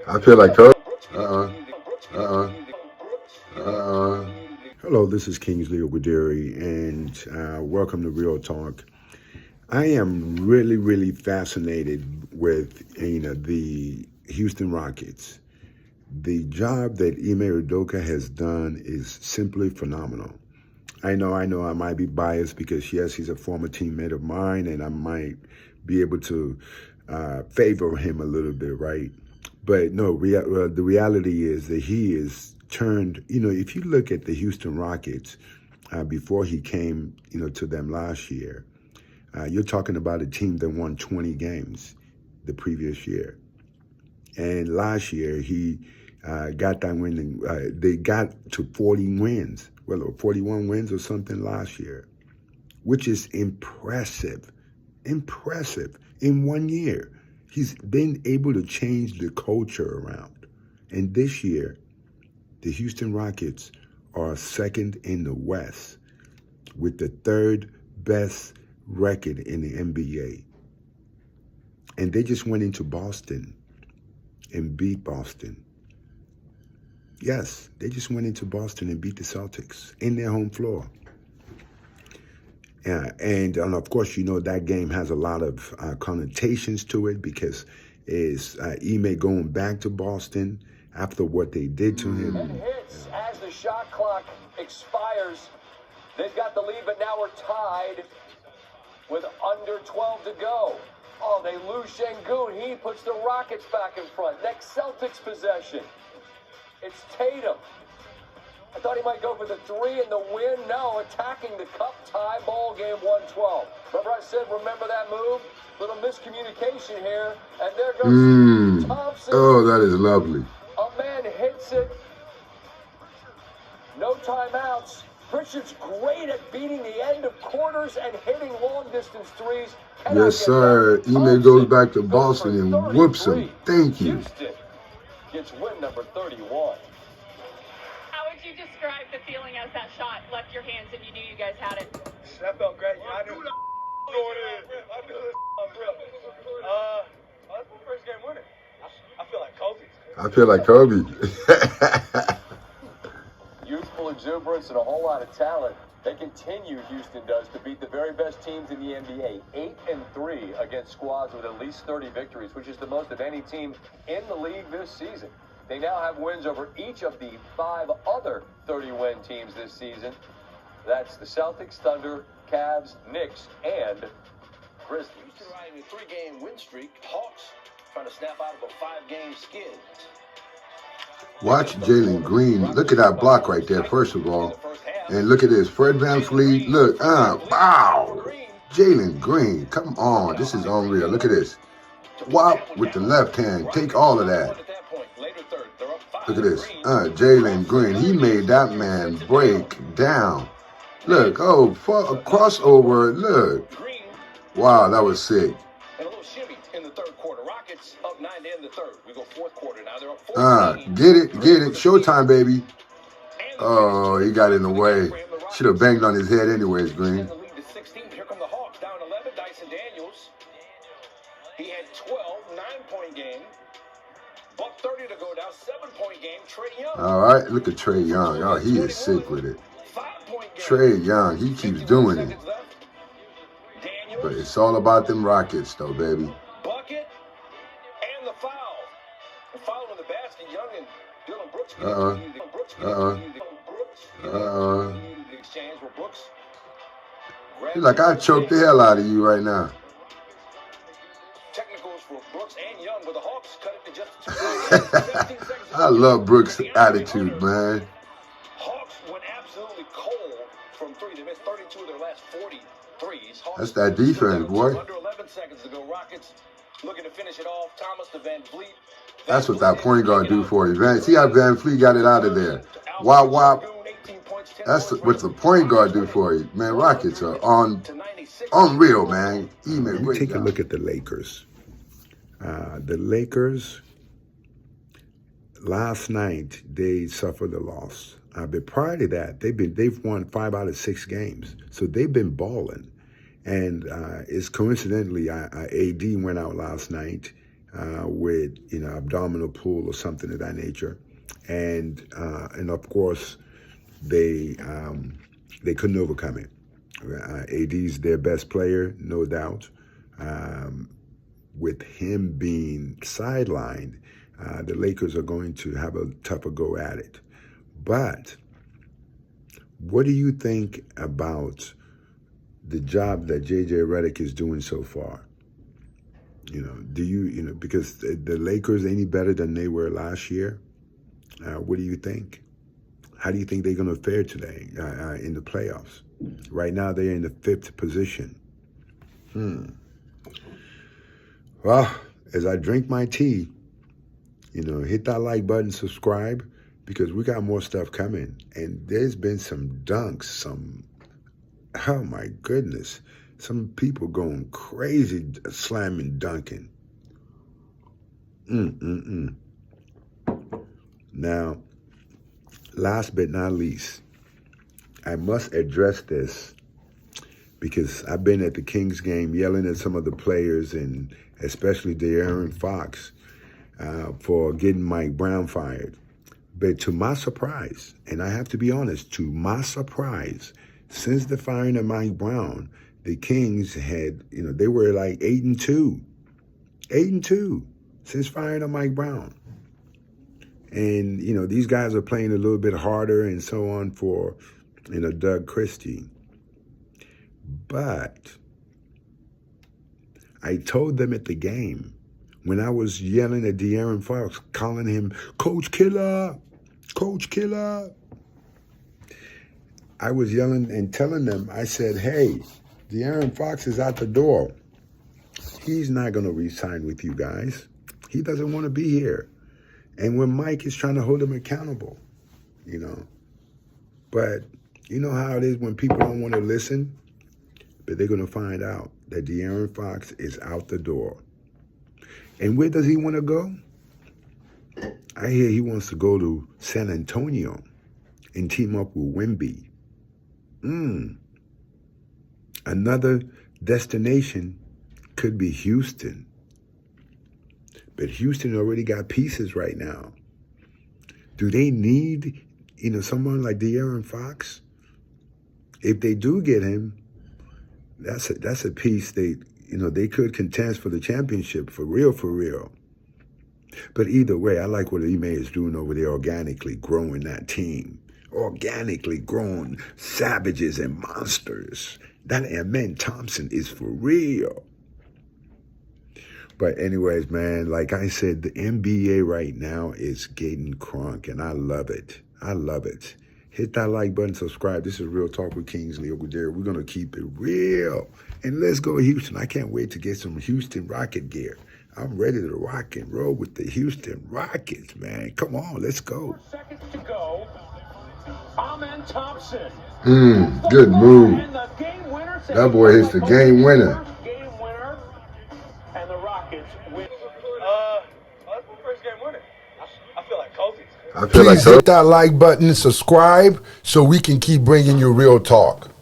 I feel like Kobe. Uh-uh. Uh-uh. Uh-uh. Hello, this is Kingsley Ogwudire, and welcome to Real Talk. I am really, really fascinated with the Houston Rockets. The job that Ime Udoka has done is simply phenomenal. I might be biased because yes, he's a former teammate of mine, and I might be able to favor him a little bit, right? But no, the reality is that he is turned. If you look at the Houston Rockets before he came, to them last year, you're talking about a team that won 20 games the previous year, and last year he got that win. And, they got to 40 wins, well, or 41 wins or something last year, which is impressive. Impressive in 1 year. He's been able to change the culture around. And this year, the Houston Rockets are second in the West with the third best record in the NBA. And they just went into Boston and beat Boston. Yes, they just went into Boston and beat the Celtics in their home floor. And of course, that game has a lot of connotations to it because it's Ime going back to Boston after what they did to him. And hits as the shot clock expires. They've got the lead, but now we're tied with under 12 to go. Oh, they lose Şengün. He puts the Rockets back in front. Next Celtics possession. It's Tatum. I thought he might go for the three and the win. No, attacking the cup tie, ball game 112. Remember I said, remember that move? Little miscommunication here. And there goes Thompson. Oh, that is lovely. A man hits it. No timeouts. Pritchard's great at beating the end of quarters and hitting long-distance threes. Yes, sir. Ime goes back to Boston and whoops him. Thank you. Houston gets win number 31. How would you describe the feeling as that shot left your hands and you knew you guys had it? That felt great. I knew that going in. I knew this was real. That's my first game winning. I feel like Kobe. I feel like Kobe. Youthful exuberance and a whole lot of talent. They continue, Houston does, to beat the very best teams in the NBA. 8-3 against squads with at least 30 victories, which is the most of any team in the league this season. They now have wins over each of the 5 other 30-win teams this season. That's the Celtics, Thunder, Cavs, Knicks, and Grizzlies. Houston riding a 3-game win streak. Hawks trying to snap out of a 5-game skid. Watch Jalen Green. Look at that block right there, first of all. And look at this. Fred VanVleet. Look. Wow. Jalen Green. Come on. This is unreal. Look at this. Whop with the left hand. Take all of that. Look at this. Jalen Green. He made that man break down. Look. Oh, a crossover. Look. Wow, that was sick. And a little shimmy in the third quarter. Rockets up 9 to end the third. We go fourth quarter now. They're up 14. Get it. Showtime, baby. Oh, he got in the way. Should have banged on his head anyways, Green. The lead to 16. Here come the Hawks down 11. Dyson Daniels. He had 12, 9-point game. Buck 30 to go down, 7-point game. Trae Young. All right, look at Trae Young. Oh, he is sick with it. 5-point game. Trae Young, he keeps doing it. But it's all about them Rockets, though, baby. Bucket and the foul. The foul in the basket. Young and Dillon Brooks. The exchange where Brooks. He's like, I choked the hell out of you right now. Technicals for Brooks and Young, but the Hawks cut it to just 2 seconds. I love Brooks' attitude, man. Hawks went absolutely cold from three. They missed 32 of their last 40 threes. That's that defense, boy. Under 11 seconds to go. Rockets looking to finish it off. Thomas to VanVleet. That's what that point guard do for you. See how VanVleet got it out of there. Wop, wop. That's what the point guard do for you. Man, Rockets are unreal, man. You take a look at the Lakers. The Lakers, last night, they suffered a loss. But prior to that, they've won 5 out of 6 games. So they've been balling. And it's coincidentally, AD went out last night. with abdominal pull or something of that nature, and of course they couldn't overcome it. AD's their best player, no doubt. With him being sidelined, the Lakers are going to have a tougher go at it. But what do you think about the job that JJ Redick is doing so far? Do you because the Lakers any better than they were last year? What do you think? How do you think they're going to fare today in the playoffs? Right now, they're in the 5th position. Well, as I drink my tea, hit that like button, subscribe, because we got more stuff coming. And there's been some dunks, oh my goodness, some people going crazy slamming, dunking. Now, last but not least, I must address this because I've been at the Kings game yelling at some of the players, and especially De'Aaron Fox, for getting Mike Brown fired. But to my surprise, and I have to be honest, to my surprise, since the firing of Mike Brown, the Kings had, they were like 8-2. 8-2 since firing of Mike Brown. And, these guys are playing a little bit harder and so on for, Doug Christie. But I told them at the game, when I was yelling at De'Aaron Fox, calling him Coach Killer, Coach Killer, I was yelling and telling them, I said, hey, De'Aaron Fox is out the door. He's not going to re-sign with you guys. He doesn't want to be here. And when Mike is trying to hold him accountable, But you know how it is when people don't want to listen? But they're going to find out that De'Aaron Fox is out the door. And where does he want to go? I hear he wants to go to San Antonio and team up with Wemby. Another destination could be Houston. But Houston already got pieces right now. Do they need, someone like De'Aaron Fox? If they do get him, that's a piece they could contest for the championship for real. But either way, I like what Ime is doing over there, organically growing that team. Organically growing savages and monsters. That Amen Thompson is for real. But anyways, man, like I said, the NBA right now is getting crunk, and I love it. I love it. Hit that like button, subscribe. This is Real Talk with Kingsley Ogwudire. We're going to keep it real. And let's go Houston. I can't wait to get some Houston Rocket gear. I'm ready to rock and roll with the Houston Rockets, man. Come on, let's go. 4 seconds to go. Amen Thompson. Good move. That boy hits the game winner. And the Rockets win. That's my first game winning. I feel like Kobe. Please hit that like button and subscribe so we can keep bringing you real talk.